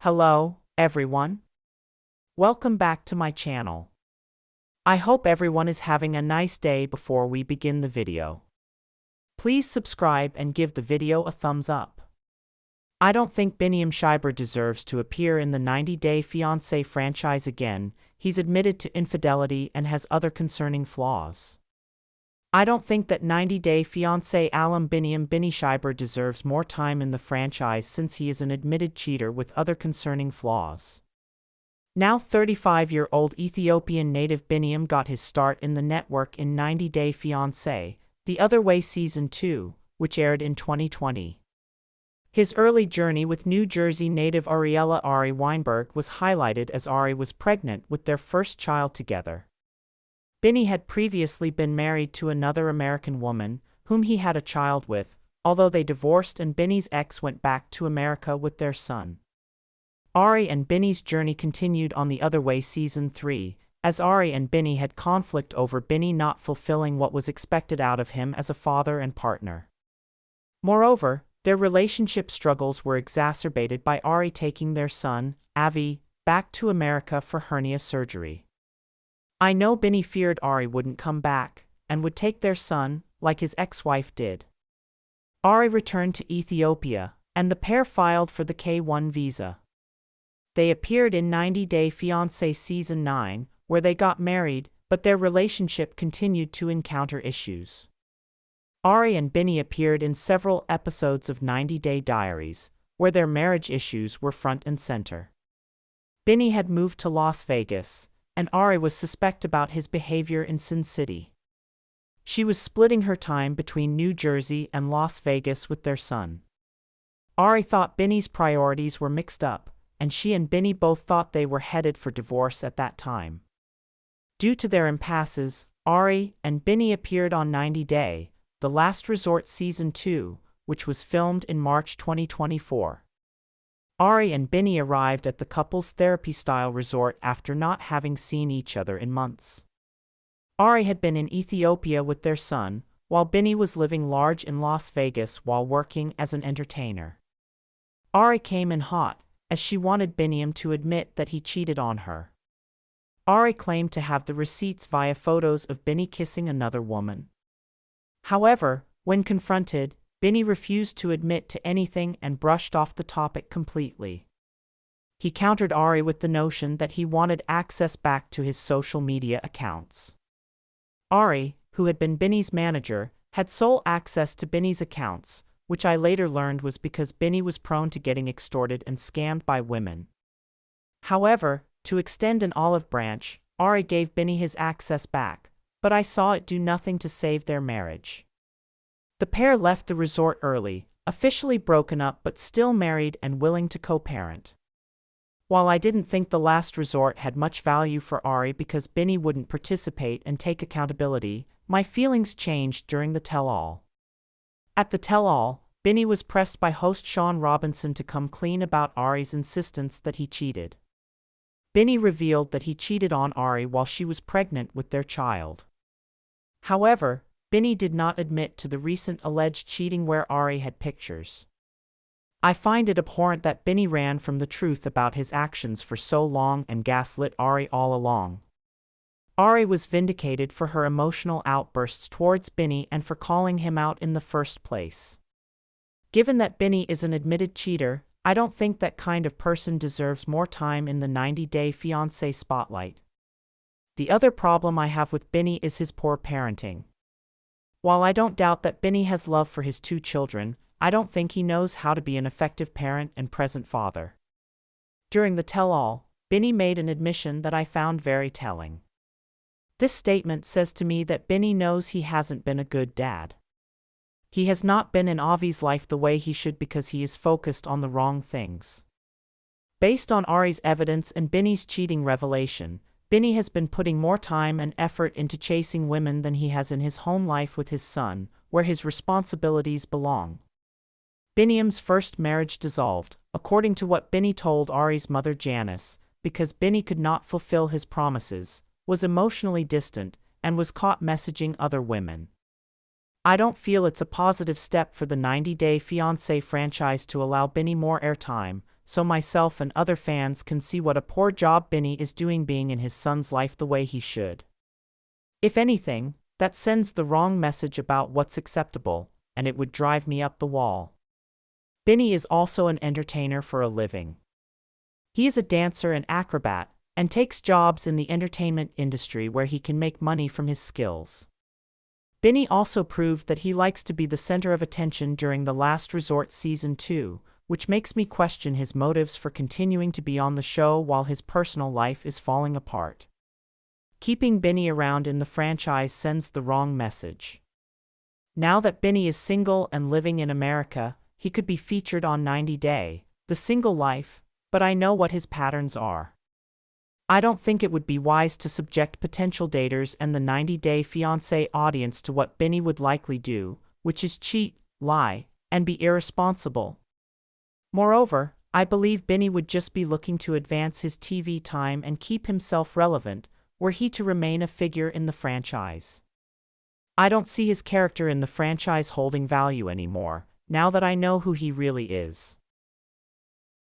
Hello, everyone. Welcome back to my channel. I hope everyone is having a nice day. Before we begin the video, please subscribe and give the video a thumbs up. I don't think Biniyam Shibre deserves to appear in the 90 Day Fiancé franchise again. He's admitted to infidelity and has other concerning flaws. I don't think that 90 Day Fiancé alum Biniyam Shibre deserves more time in the franchise since he is an admitted cheater with other concerning flaws. Now 35-year-old Ethiopian native Biniyam got his start in the network in 90 Day Fiancé, The Other Way Season 2, which aired in 2020. His early journey with New Jersey native Ariella Ari Weinberg was highlighted as Ari was pregnant with their first child together. Binny had previously been married to another American woman, whom he had a child with, although they divorced and Binny's ex went back to America with their son. Ari and Binny's journey continued on The Other Way Season 3, as Ari and Binny had conflict over Binny not fulfilling what was expected out of him as a father and partner. Moreover, their relationship struggles were exacerbated by Ari taking their son, Avi, back to America for hernia surgery. I know Binny feared Ari wouldn't come back, and would take their son, like his ex-wife did. Ari returned to Ethiopia, and the pair filed for the K-1 visa. They appeared in 90 Day Fiancé Season 9, where they got married, but their relationship continued to encounter issues. Ari and Binny appeared in several episodes of 90 Day Diaries, where their marriage issues were front and center. Binny had moved to Las Vegas, and Ari was suspect about his behavior in Sin City. She was splitting her time between New Jersey and Las Vegas with their son. Ari thought Binny's priorities were mixed up, and she and Binny both thought they were headed for divorce at that time. Due to their impasses, Ari and Binny appeared on 90 Day, The Last Resort Season 2, which was filmed in March 2024. Ari and Binny arrived at the couple's therapy-style resort after not having seen each other in months. Ari had been in Ethiopia with their son, while Binny was living large in Las Vegas while working as an entertainer. Ari came in hot, as she wanted Biniyam to admit that he cheated on her. Ari claimed to have the receipts via photos of Binny kissing another woman. However, when confronted, Binny refused to admit to anything and brushed off the topic completely. He countered Ari with the notion that he wanted access back to his social media accounts. Ari, who had been Binny's manager, had sole access to Binny's accounts, which I later learned was because Binny was prone to getting extorted and scammed by women. However, to extend an olive branch, Ari gave Binny his access back, but I saw it do nothing to save their marriage. The pair left the resort early, officially broken up but still married and willing to co-parent. While I didn't think The Last Resort had much value for Ari because Binny wouldn't participate and take accountability, my feelings changed during the tell-all. At the tell-all, Binny was pressed by host Sean Robinson to come clean about Ari's insistence that he cheated. Binny revealed that he cheated on Ari while she was pregnant with their child. However, Binny did not admit to the recent alleged cheating where Ari had pictures. I find it abhorrent that Binny ran from the truth about his actions for so long and gaslit Ari all along. Ari was vindicated for her emotional outbursts towards Binny and for calling him out in the first place. Given that Binny is an admitted cheater, I don't think that kind of person deserves more time in the 90 Day Fiancé spotlight. The other problem I have with Binny is his poor parenting. While I don't doubt that Binny has love for his two children, I don't think he knows how to be an effective parent and present father. During the tell-all, Binny made an admission that I found very telling. This statement says to me that Binny knows he hasn't been a good dad. He has not been in Avi's life the way he should because he is focused on the wrong things. Based on Ari's evidence and Binny's cheating revelation, Binny has been putting more time and effort into chasing women than he has in his home life with his son, where his responsibilities belong. Biniyam's first marriage dissolved, according to what Binny told Ari's mother Janice, because Binny could not fulfill his promises, was emotionally distant, and was caught messaging other women. I don't feel it's a positive step for the 90 Day Fiancé franchise to allow Binny more airtime, so myself and other fans can see what a poor job Binny is doing being in his son's life the way he should. If anything, that sends the wrong message about what's acceptable, and it would drive me up the wall. Binny is also an entertainer for a living. He is a dancer and acrobat, and takes jobs in the entertainment industry where he can make money from his skills. Binny also proved that he likes to be the center of attention during The Last Resort Season 2, which makes me question his motives for continuing to be on the show while his personal life is falling apart. Keeping Binny around in the franchise sends the wrong message. Now that Binny is single and living in America, he could be featured on 90 Day, The Single Life, but I know what his patterns are. I don't think it would be wise to subject potential daters and the 90 Day Fiancé audience to what Binny would likely do, which is cheat, lie, and be irresponsible. Moreover, I believe Binny would just be looking to advance his TV time and keep himself relevant, were he to remain a figure in the franchise. I don't see his character in the franchise holding value anymore, now that I know who he really is.